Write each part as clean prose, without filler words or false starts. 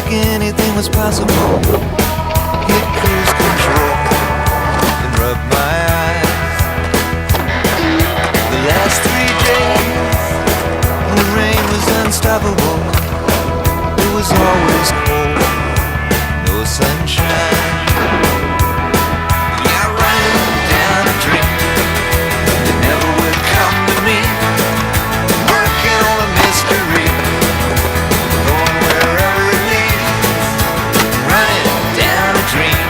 like anything was possible. Hit cruise control and rub my eyes. The last 3 days, the rain was unstoppable. It was always cold, no sunshine. Yeah, running down a dream that never would come to me. Working on a mystery, going wherever it leads. Running down a dream.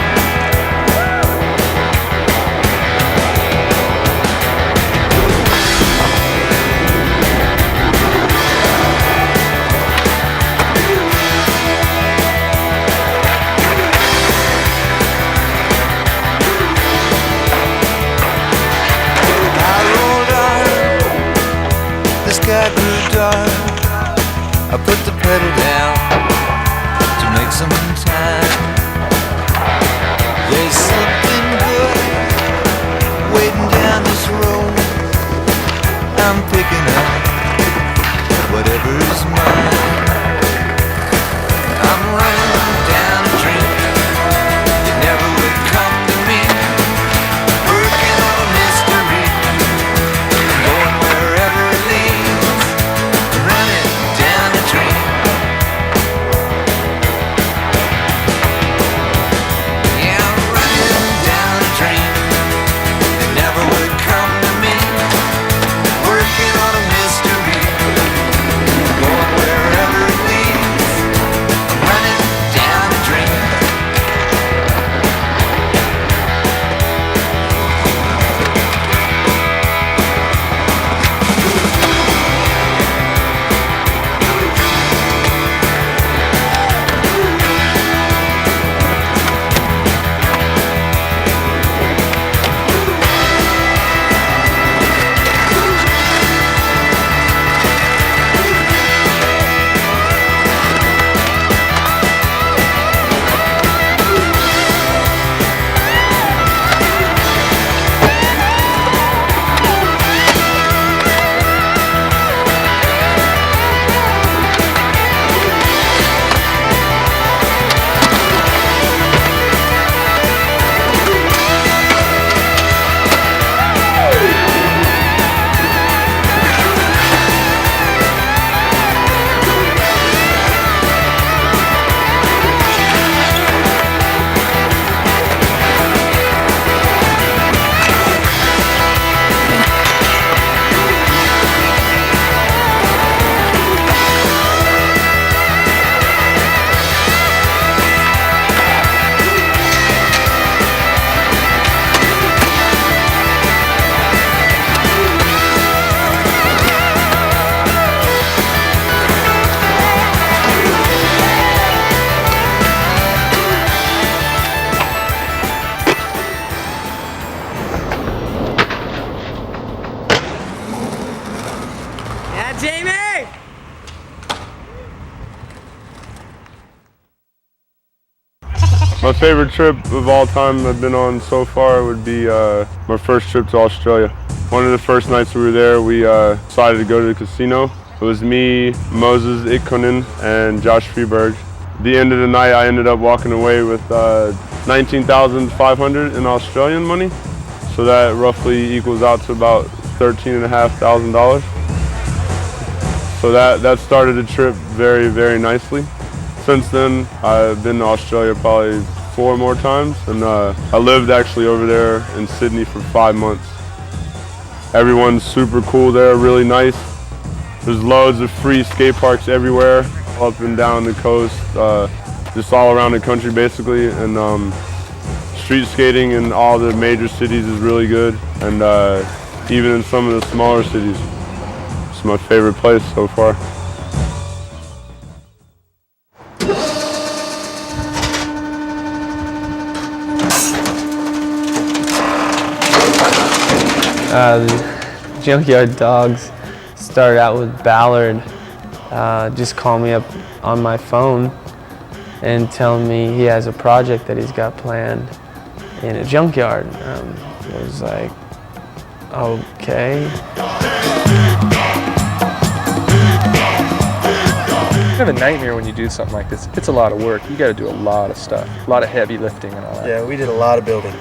Sky grew dark. I put the pedal down to make some time. There's something good waiting down this road. I'm picking up whatever's mine. I'm running down a dream that never would come to me. Working on a mystery, going wherever it leads. Running down a dream. Yeah, I'm running down a dream that never would come to me. Working on a mystery, going wherever it leads. Running down a dream. Yeah, Jamie! My favorite trip of all time I've been on so far would be my first trip to Australia. One of the first nights we were there, we decided to go to the casino. It was me, Moses Ikonen, and Josh Freeberg. At the end of the night, I ended up walking away with $19,500 in Australian money. So that roughly equals out to about $13,500. So that started the trip very, very nicely. Since then, I've been to Australia probably 4 more times, and I lived actually over there in Sydney for 5 months. Everyone's super cool there, really nice. There's loads of free skate parks everywhere, up and down the coast, just all around the country basically, and street skating in all the major cities is really good, and even in some of the smaller cities. It's my favorite place so far. The Junkyard Dogs started out with Ballard just call me up on my phone and tell me he has a project that he's got planned in a junkyard. It was like, okay. have a nightmare when you do something like this. It's a lot of work. You got to do a lot of stuff, a lot of heavy lifting and all that. Yeah, we did a lot of building.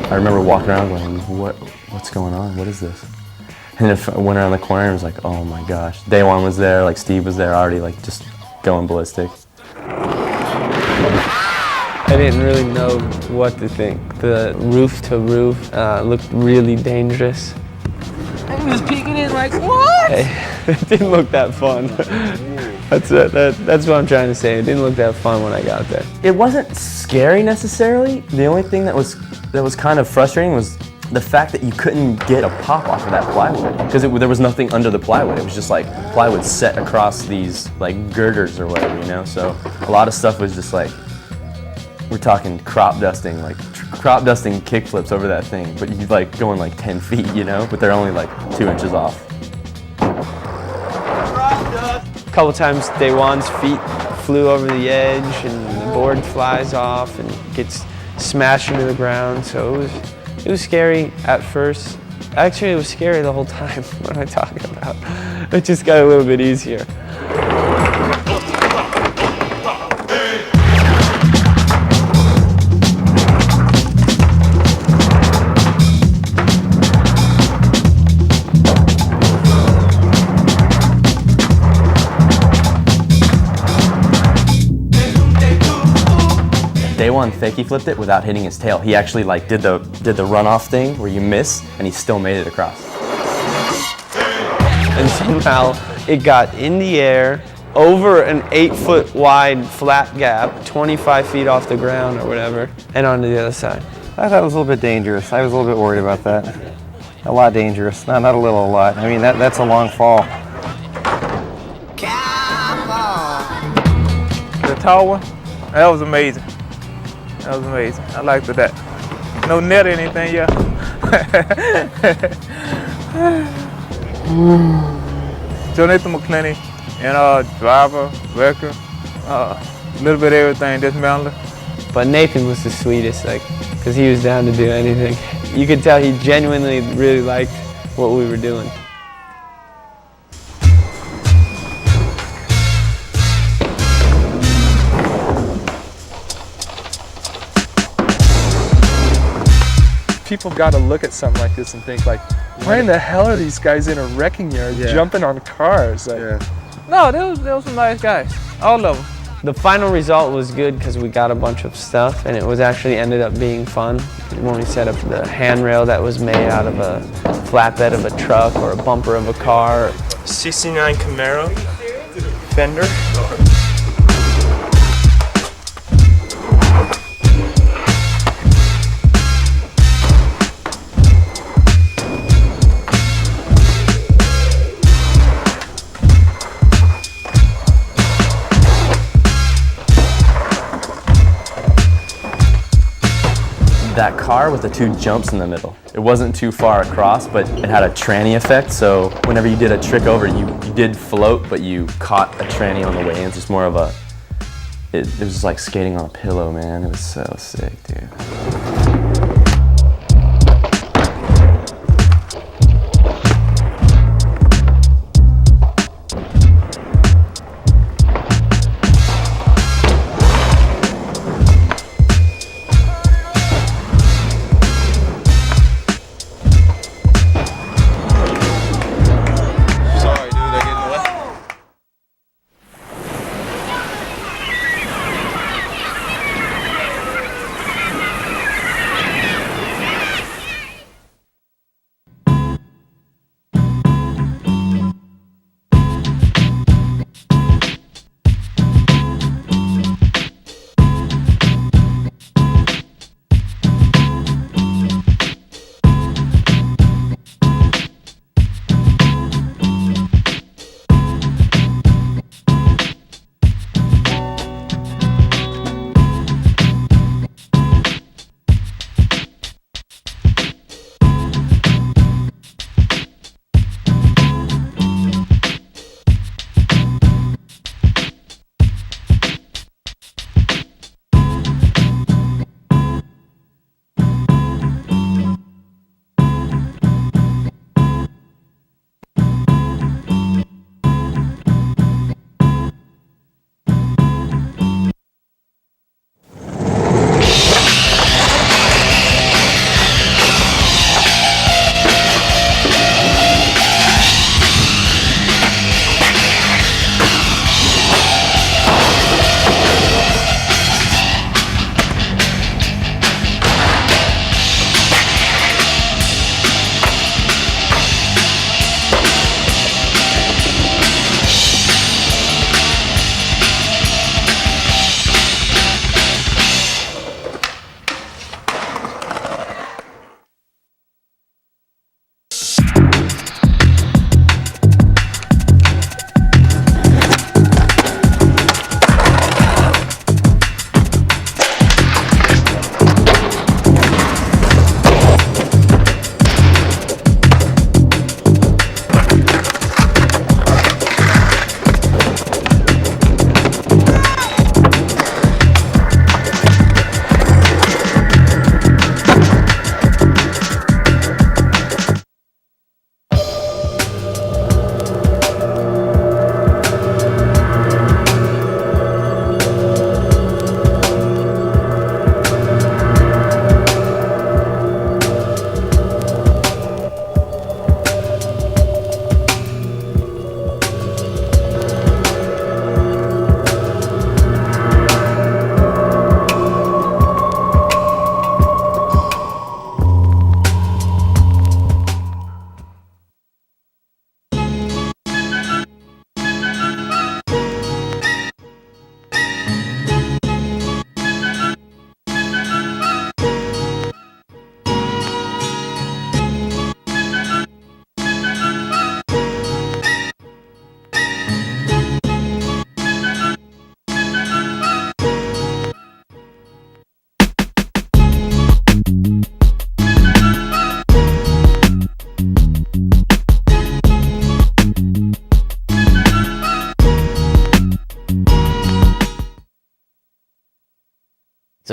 I remember walking around going, what's going on? What is this? And if I went around the corner and was like, oh my gosh. Daewon was there, like Steve was there already, like just going ballistic. I didn't really know what to think. The roof to roof looked really dangerous. And he was peeking in like, what? Hey, it didn't look that fun. That's what I'm trying to say. It didn't look that fun when I got there. It wasn't scary necessarily. The only thing that was kind of frustrating was the fact that you couldn't get a pop off of that plywood because there was nothing under the plywood. It was just like plywood set across these like girders or whatever, you know. So a lot of stuff was just like, we're talking crop dusting, like crop dusting kickflips over that thing, but you like going like 10 feet, you know, but they're only like 2 inches off. A couple times Daewon's feet flew over the edge and the board flies off and gets smashed into the ground. So it was scary at first. Actually, it was scary the whole time. What am I talking about? It just got a little bit easier. Daewon fakey flipped it without hitting his tail. He actually like did the runoff thing where you miss and he still made it across. And somehow it got in the air over an 8-foot wide flat gap, 25 feet off the ground or whatever, and onto the other side. I thought it was a little bit dangerous. I was a little bit worried about that. A lot dangerous. Not a little, a lot. I mean, that's a long fall. The tall one, that was amazing. That was amazing. I liked that. No net or anything, yeah. Jonathan McClenny and driver, wrecker, a little bit of everything, dismantler. But Nathan was the sweetest, like, because he was down to do anything. You could tell he genuinely really liked what we were doing. People got to look at something like this and think like, why in the hell are these guys in a wrecking yard jumping on cars? Like, No, they was some nice guys, all of them. The final result was good because we got a bunch of stuff and it was actually ended up being fun. When we set up the handrail that was made out of a flatbed of a truck or a bumper of a car. 69 Camaro, Fender. That car with the 2 jumps in the middle. It wasn't too far across, but it had a tranny effect, so whenever you did a trick over, you did float, but you caught a tranny on the way in. It's just more of a, it was just like skating on a pillow, man. It was so sick, dude.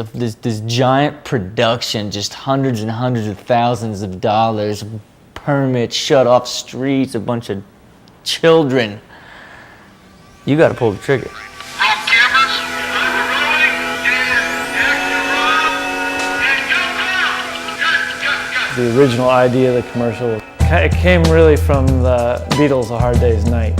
this giant production, just hundreds and hundreds of thousands of dollars, permits, shut off streets, a bunch of children. You got to pull the trigger. The original idea of the commercial, it came really from the Beatles' A Hard Day's Night.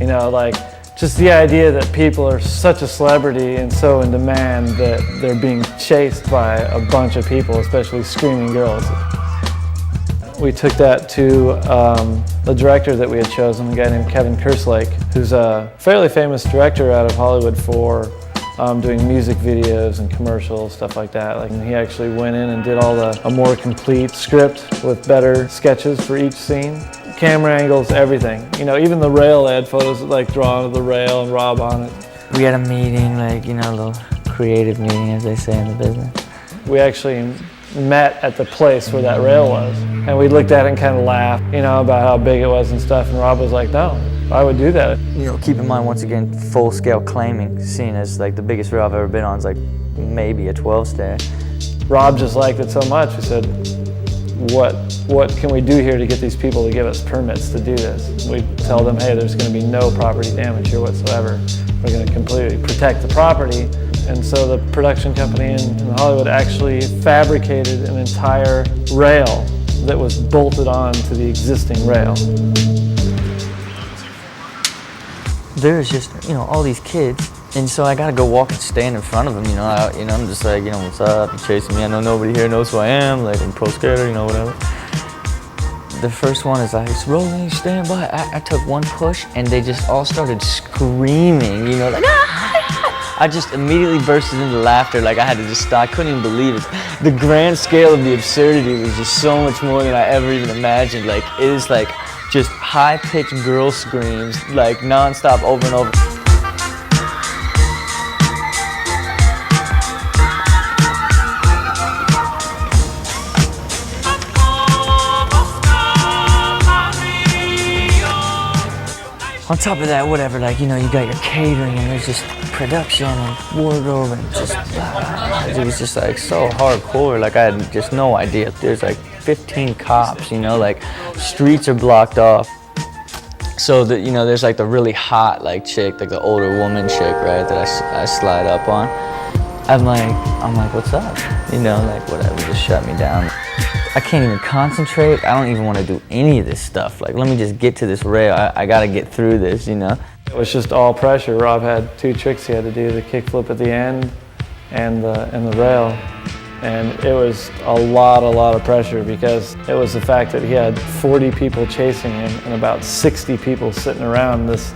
You know, like, just the idea that people are such a celebrity and so in demand that they're being chased by a bunch of people, especially screaming girls. We took that to the director that we had chosen, a guy named Kevin Kerslake, who's a fairly famous director out of Hollywood for doing music videos and commercials, stuff like that. Like, and he actually went in and did a more complete script with better sketches for each scene. Camera angles, everything. You know, even the rail, they had photos like drawn of the rail and Rob on it. We had a meeting, like, you know, a little creative meeting, as they say in the business. We actually met at the place where that rail was. And we looked at it and kind of laughed, you know, about how big it was and stuff. And Rob was like, no, I would do that. You know, keep in mind, once again, full-scale claiming, seen as like the biggest rail I've ever been on is like maybe a 12-stair. Rob just liked it so much. We said, what can we do here to get these people to give us permits to do this? We tell them, hey, there's going to be no property damage here whatsoever. We're going to completely protect the property. And so the production company in Hollywood actually fabricated an entire rail that was bolted on to the existing rail. There's just, you know, all these kids, and so I gotta go walk and stand in front of them, you know. I'm just like, you know, what's up? You're chasing me. I know nobody here knows who I am. Like, I'm pro skater, you know, whatever. The first one is like, rolling, stand by. I took one push, and they just all started screaming, you know, like, ah! I just immediately bursted into laughter. Like, I had to just stop. I couldn't even believe it. The grand scale of the absurdity was just so much more than I ever even imagined. Like, it is like just high-pitched girl screams, like non-stop over and over. On top of that, whatever, like, you know, you got your catering and there's just production and wardrobe and just, it was just like so hardcore. Like, I had just no idea. There's like 15 cops, you know, like streets are blocked off. So that, you know, there's like the really hot like chick, like the older woman chick, right, that I slide up on. I'm like, what's up? You know, like, whatever, just shut me down. I can't even concentrate. I don't even want to do any of this stuff. Like, let me just get to this rail. I got to get through this, you know? It was just all pressure. Rob had two tricks he had to do, the kickflip at the end and the rail. And it was a lot of pressure because it was the fact that he had 40 people chasing him and about 60 people sitting around this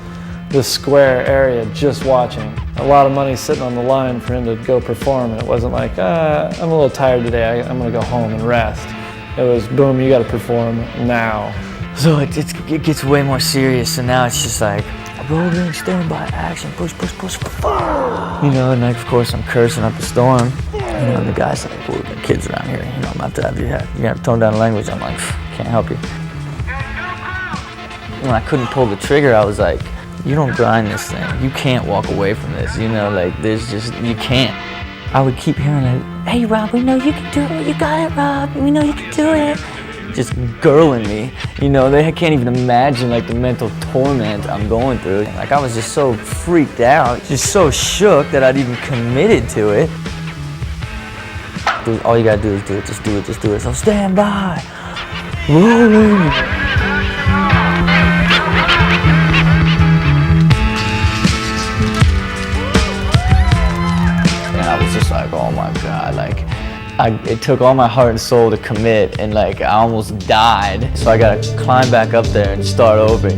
square area just watching. A lot of money sitting on the line for him to go perform, and it wasn't like, I'm a little tired today, I'm gonna go home and rest. It was, boom, you gotta perform now. So it gets way more serious, and now it's just like, rolling, stand by, action, push, you know, and like, of course I'm cursing up a storm. You know, and the guy's like, well, the kids around here, you know, I'm gonna have to you have to tone down the language. I'm like, can't help you. When I couldn't pull the trigger, I was like, you don't grind this thing. You can't walk away from this, you know, like, there's just, you can't. I would keep hearing like, hey Rob, we know you can do it, you got it, Rob, we know you can do it. Just girling me, you know, they can't even imagine like the mental torment I'm going through. Like, I was just so freaked out, just so shook that I'd even committed to it. All you gotta do is do it, just do it. So stand by, rolling. Just like, oh my God, like, it took all my heart and soul to commit, and like, I almost died. So I gotta climb back up there and start over.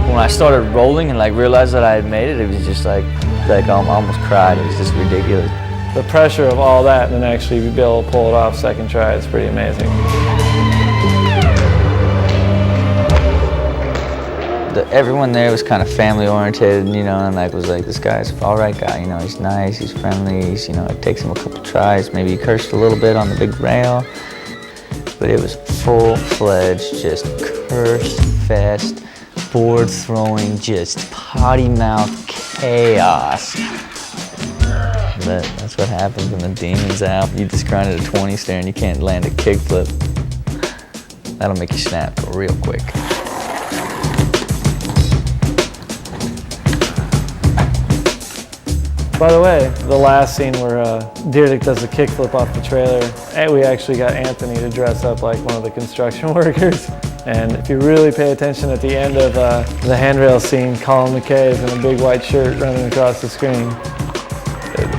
When I started rolling and like realized that I had made it, it was just like I almost cried. It was just ridiculous. The pressure of all that and then actually be able to pull it off second try is pretty amazing. everyone there was kind of family oriented, you know, and like was like, this guy's an all right guy, you know, he's nice, he's friendly, he's, you know, it takes him a couple tries, maybe he cursed a little bit on the big rail, but it was full-fledged, just curse fest, board throwing, just potty mouth chaos. But that's what happens when the demon's out. You just grinded a 20 stair and you can't land a kickflip. That'll make you snap real quick. By the way, the last scene where Dyrdek does a kickflip off the trailer, we actually got Anthony to dress up like one of the construction workers. And if you really pay attention at the end of the handrail scene, Colin McKay is in a big white shirt running across the screen.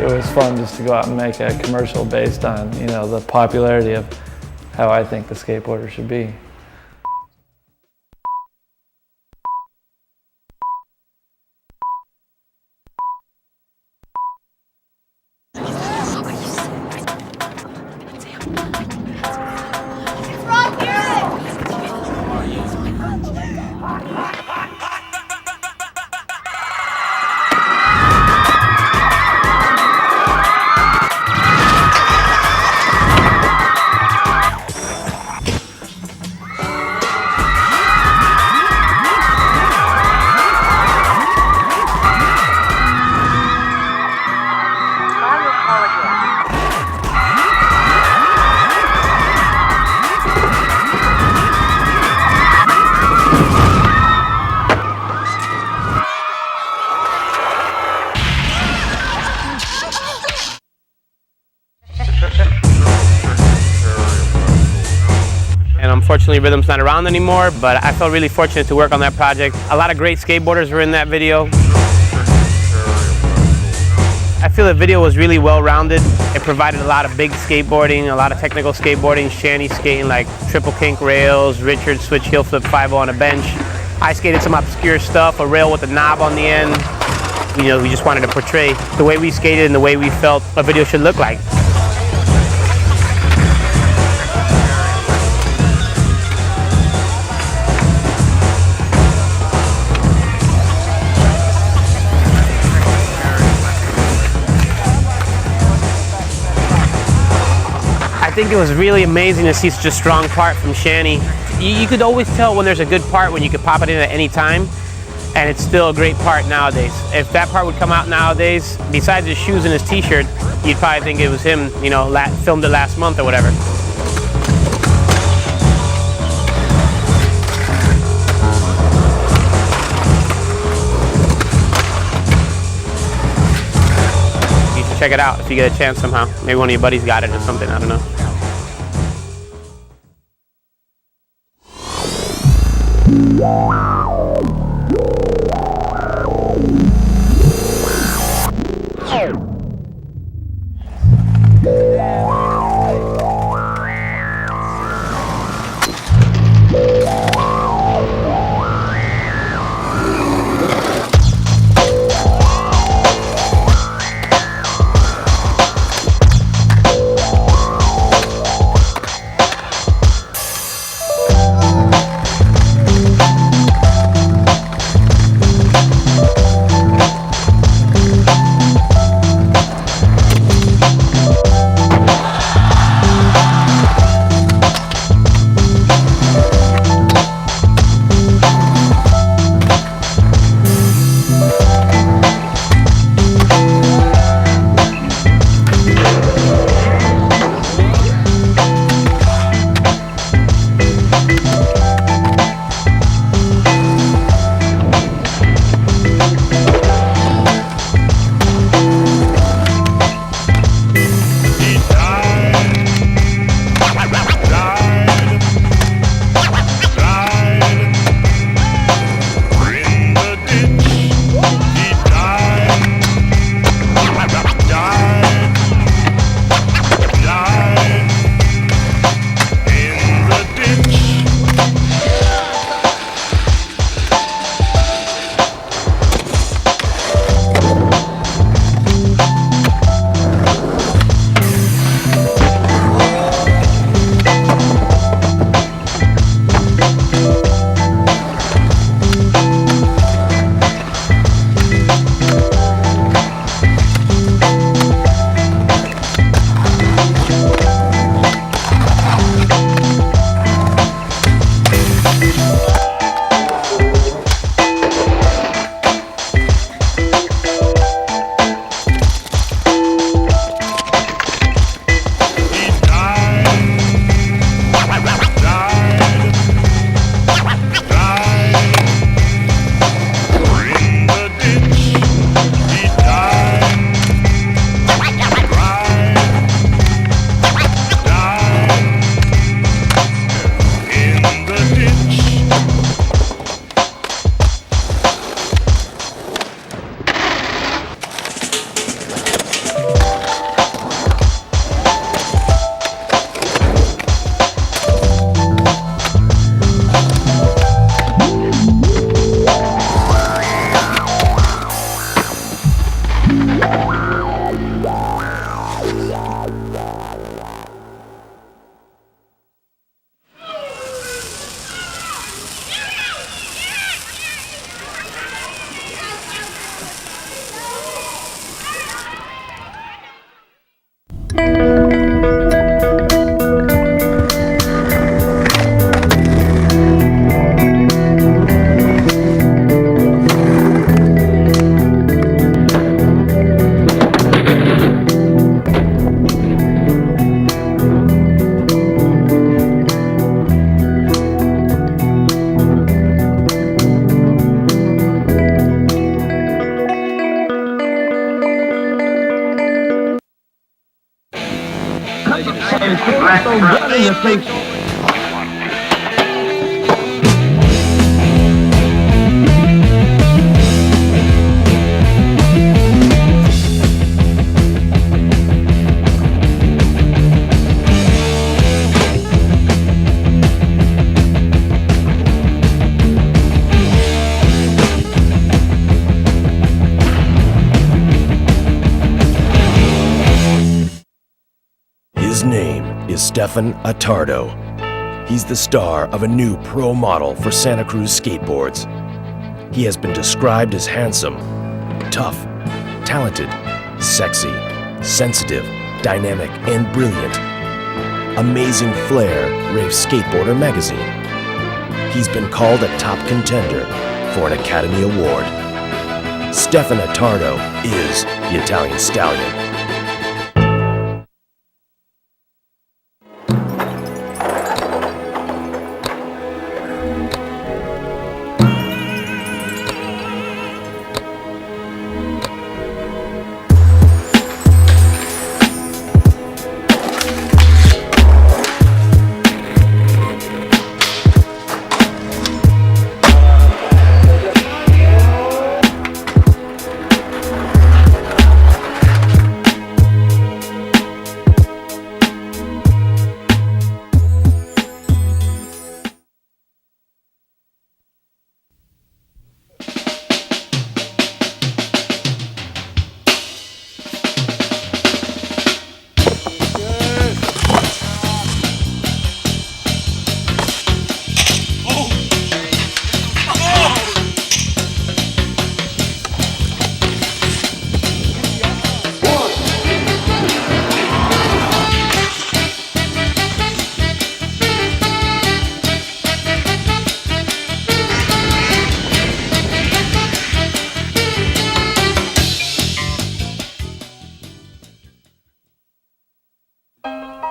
It was fun just to go out and make a commercial based on, you know, the popularity of how I think the skateboarder should be. And unfortunately, Rhythm's not around anymore, but I felt really fortunate to work on that project. A lot of great skateboarders were in that video. I feel the video was really well-rounded. It provided a lot of big skateboarding, a lot of technical skateboarding, Shanny skating like triple kink rails, Richard switch heel flip 5-0 on a bench. I skated some obscure stuff, a rail with a knob on the end. You know, we just wanted to portray the way we skated and the way we felt a video should look like. I think it was really amazing to see such a strong part from Shanny. You could always tell when there's a good part when you could pop it in at any time, and it's still a great part nowadays. If that part would come out nowadays, besides his shoes and his t-shirt, you'd probably think it was him, you know, filmed it last month or whatever. You should check it out if you get a chance somehow. Maybe one of your buddies got it or something, I don't know. those guns in your face. His name is Stefan Attardo. He's the star of a new pro model for Santa Cruz skateboards. He has been described as handsome, tough, talented, sexy, sensitive, dynamic, and brilliant. Amazing Flair raves Skateboarder magazine. He's been called a top contender for an Academy Award. Stefan Attardo is the Italian Stallion.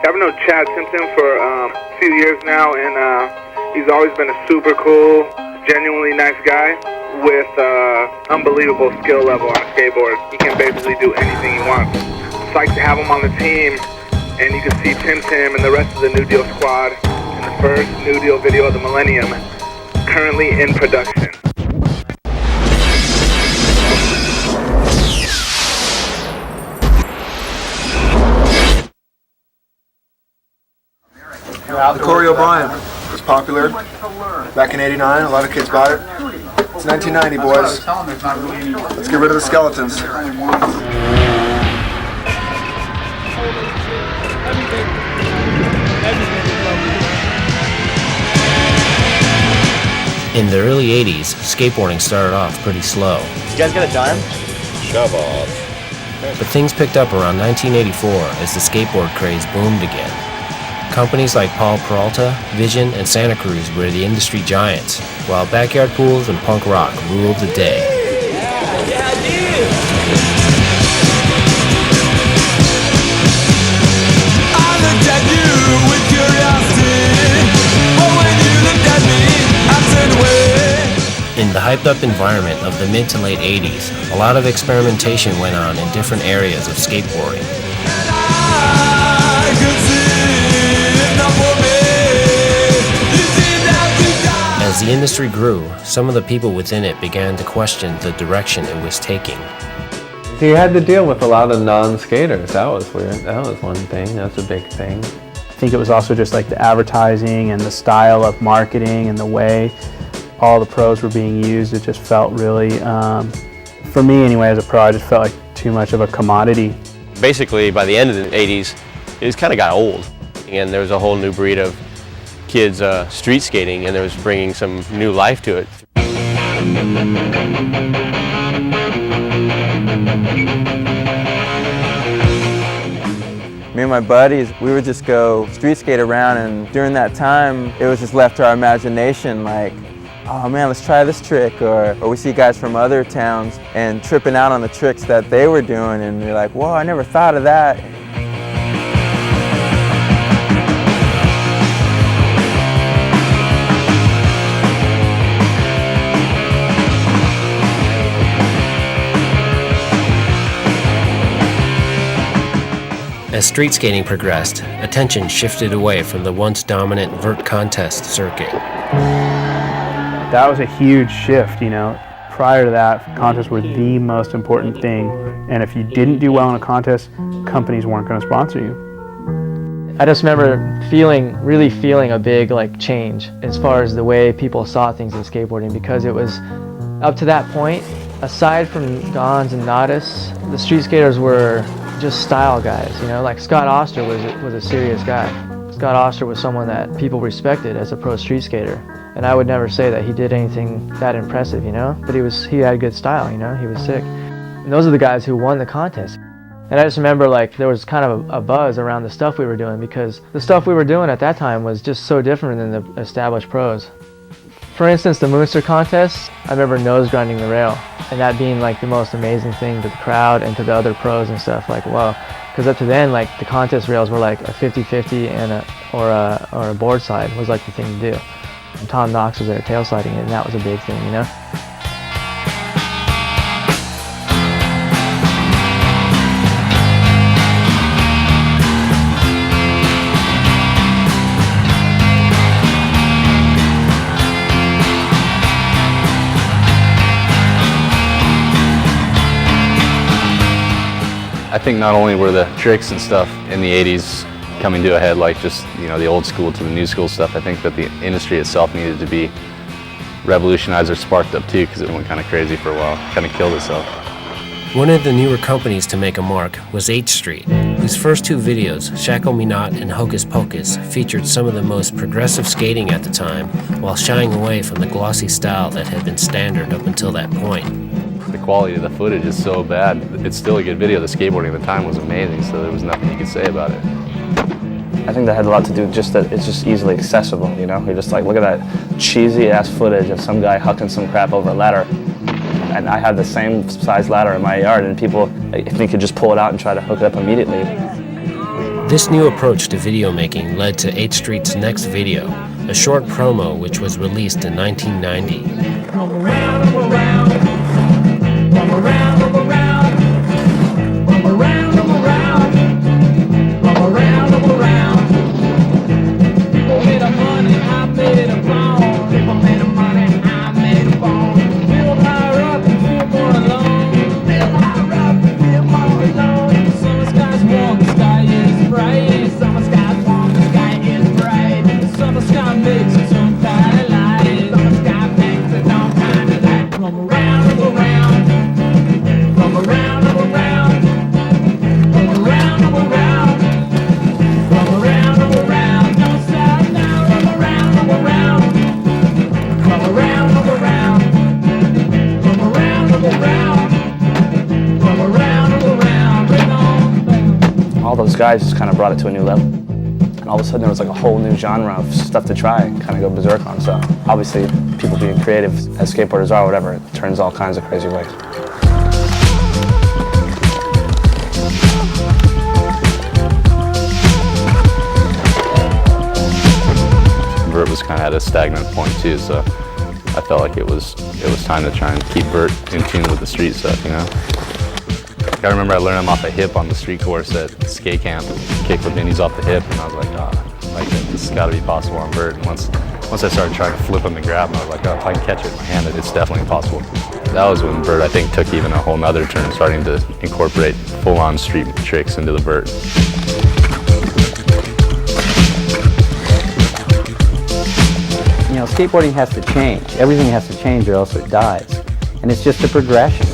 I've known Chad Simpson for a few years now, and he's always been a super cool, genuinely nice guy with unbelievable skill level on a skateboard. He can basically do anything he wants. Psyched to have him on the team, and you can see Tim and the rest of the New Deal squad in the first New Deal video of the millennium, currently in production. The Corey O'Brien was popular back in '89. A lot of kids bought it. It's 1990, boys. Let's get rid of the skeletons. In the early 80s, skateboarding started off pretty slow. You guys got a dime? Shove off. But things picked up around 1984 as the skateboard craze boomed again. Companies like Paul Peralta, Vision, and Santa Cruz were the industry giants, while backyard pools and punk rock ruled the day. I looked at you with curiosity, but when you looked at me, I turned away. In the hyped-up environment of the mid to late 80s, a lot of experimentation went on in different areas of skateboarding. As the industry grew, some of the people within it began to question the direction it was taking. So you had to deal with a lot of non-skaters. That was weird. That was one thing. That's a big thing. I think it was also just like the advertising and the style of marketing and the way all the pros were being used. It just felt really, for me anyway as a pro, I just felt like too much of a commodity. Basically, by the end of the 80s, it just kind of got old. And there was a whole new breed of kids street skating, and there was bringing some new life to it. Me and my buddies, we would just go street skate around, and during that time, it was just left to our imagination, like, oh man, let's try this trick, or we see guys from other towns and tripping out on the tricks that they were doing, and we're like, whoa, I never thought of that. As street skating progressed, attention shifted away from the once dominant vert contest circuit. That was a huge shift, you know. Prior to that, contests were the most important thing, and if you didn't do well in a contest, companies weren't going to sponsor you. I just remember really feeling a big change as far as the way people saw things in skateboarding, because it was up to that point, aside from Gons and Nadas, the street skaters were just style guys, you know, like Scott Oster was a serious guy. Scott Oster was someone that people respected as a pro street skater. And I would never say that he did anything that impressive, you know, but he had good style, you know, he was sick. And those are the guys who won the contest. And I just remember there was kind of a buzz around the stuff we were doing, because the stuff we were doing at that time was just so different than the established pros. For instance, the Munster contest, I remember nose grinding the rail, and that being the most amazing thing to the crowd and to the other pros and stuff, wow. Because up to then, the contest rails were a 50-50 and or a board slide was the thing to do. And Tom Knox was there tail sliding it, and that was a big thing, you know? I think not only were the tricks and stuff in the 80s coming to a head, just the old school to the new school stuff, I think that the industry itself needed to be revolutionized or sparked up too, because it went kind of crazy for a while, kind of killed itself. One of the newer companies to make a mark was H Street, whose first two videos, Shackle Me Not and Hocus Pocus, featured some of the most progressive skating at the time, while shying away from the glossy style that had been standard up until that point. The quality of the footage is so bad. It's still a good video. The skateboarding at the time was amazing, so there was nothing you could say about it. I think that had a lot to do with just that it's just easily accessible, you know? You're just look at that cheesy ass footage of some guy hucking some crap over a ladder. And I had the same size ladder in my yard, and people, I think, could just pull it out and try to hook it up immediately. This new approach to video making led to H Street's next video, a short promo which was released in 1990. Come around, come around, come around, come around, come around, come around, come around, come around. People made a money, I made a pound. People made a money, I made a pound. Build higher up and feel more alone. Build higher up and feel more alone. Summer skies warm, the sky is bright. Summer skies warm, the sky is bright. Summer sky makes its own kind of light. Summer sky makes its own kind of light. Come around, come around, come around, come around, come around, come around, come around, come around. Don't stop now. Come around, come around, come around, come around, come around, come around, come around, come around. Bring on. All those guys just kind of brought it to a new level. And all of a sudden there was a whole new genre of stuff to try and kind of go berserk on. So obviously people being creative as skateboarders are, whatever, it turns all kinds of crazy ways. Vert was kind of at a stagnant point too, so I felt like it was time to try and keep Vert in tune with the street stuff, you know? I remember I learned him off a hip on the street course at skate camp, kickflip minis off the hip, and I was like, this has got to be possible on Vert. And once I started trying to flip him and grab him, I was like, if I can catch it in my hand, it's definitely possible. That was when Vert, I think, took even a whole nother turn, starting to incorporate full-on street tricks into the Vert. You know, skateboarding has to change. Everything has to change or else it dies. And it's just a progression.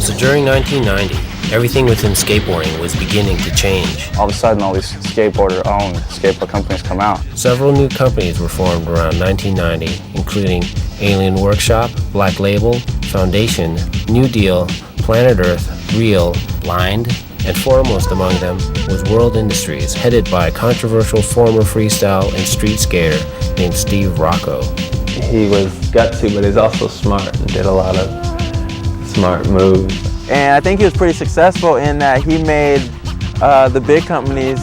So during 1990, everything within skateboarding was beginning to change. All of a sudden, all these skateboarder-owned skateboard companies come out. Several new companies were formed around 1990, including Alien Workshop, Black Label, Foundation, New Deal, Planet Earth, Real, Blind, and foremost among them was World Industries, headed by a controversial former freestyle and street skater named Steve Rocco. He was gutsy, but he's also smart and did a lot of smart moves. And I think he was pretty successful in that he made the big companies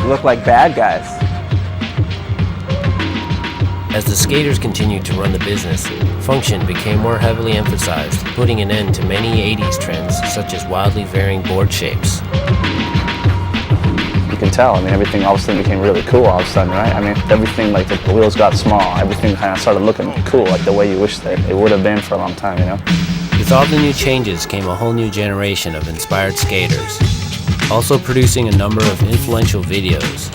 look like bad guys. As the skaters continued to run the business, function became more heavily emphasized, putting an end to many 80s trends such as wildly varying board shapes. You can tell, I mean, everything all of a sudden became really cool all of a sudden, right? I mean, everything, like the wheels got small, everything kind of started looking cool, like the way you wish they would have been for a long time, you know? With all the new changes came a whole new generation of inspired skaters, also producing a number of influential videos.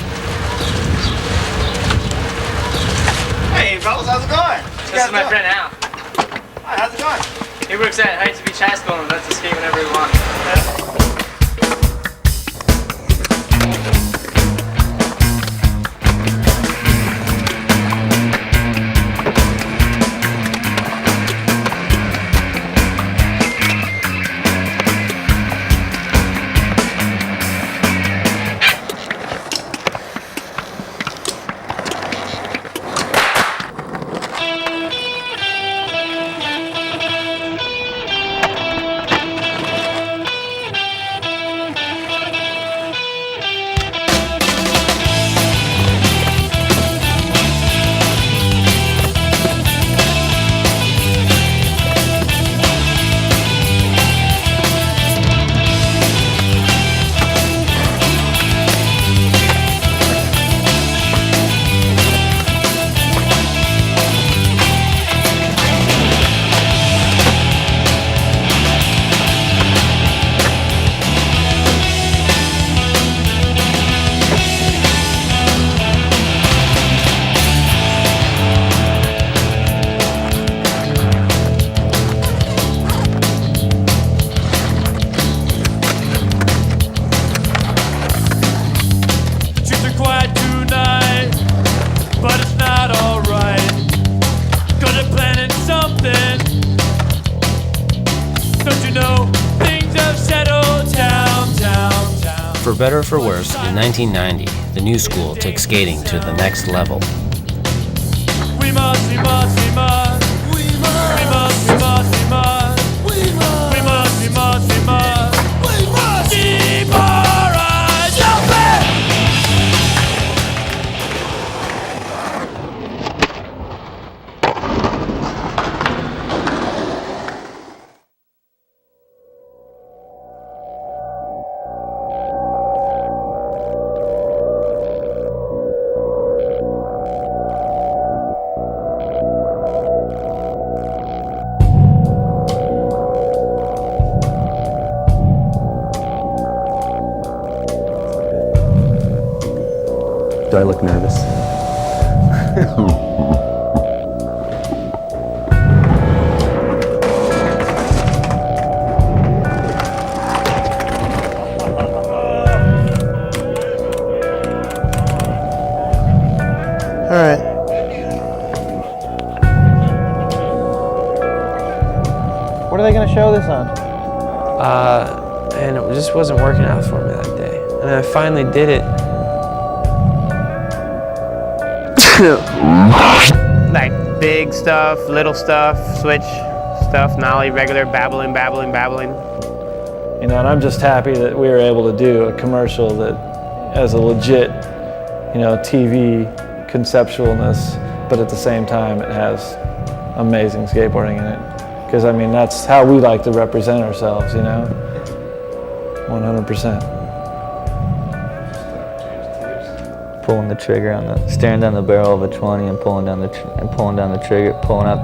Hey, fellas, how's it going? This is my friend Al. Hi, how's it going? He works at Heights Beach High School and lets us skate whenever we want. For better or for worse, in 1990, the new school took skating to the next level. We must, we must, we must. We must, we must, we must, we must. We must, we must, we must, we must. We must keep our eyes open. Do I look nervous? All right. What are they going to show this on? And it just wasn't working out for me that day. And I finally did it. Like big stuff, little stuff, switch stuff, nollie, regular, babbling. You know, and I'm just happy that we were able to do a commercial that has a legit, you know, TV conceptualness, but at the same time it has amazing skateboarding in it. Because I mean, that's how we like to represent ourselves, you know, 100%. Pulling the trigger on the, staring down the barrel of a 20 and pulling down the trigger, pulling up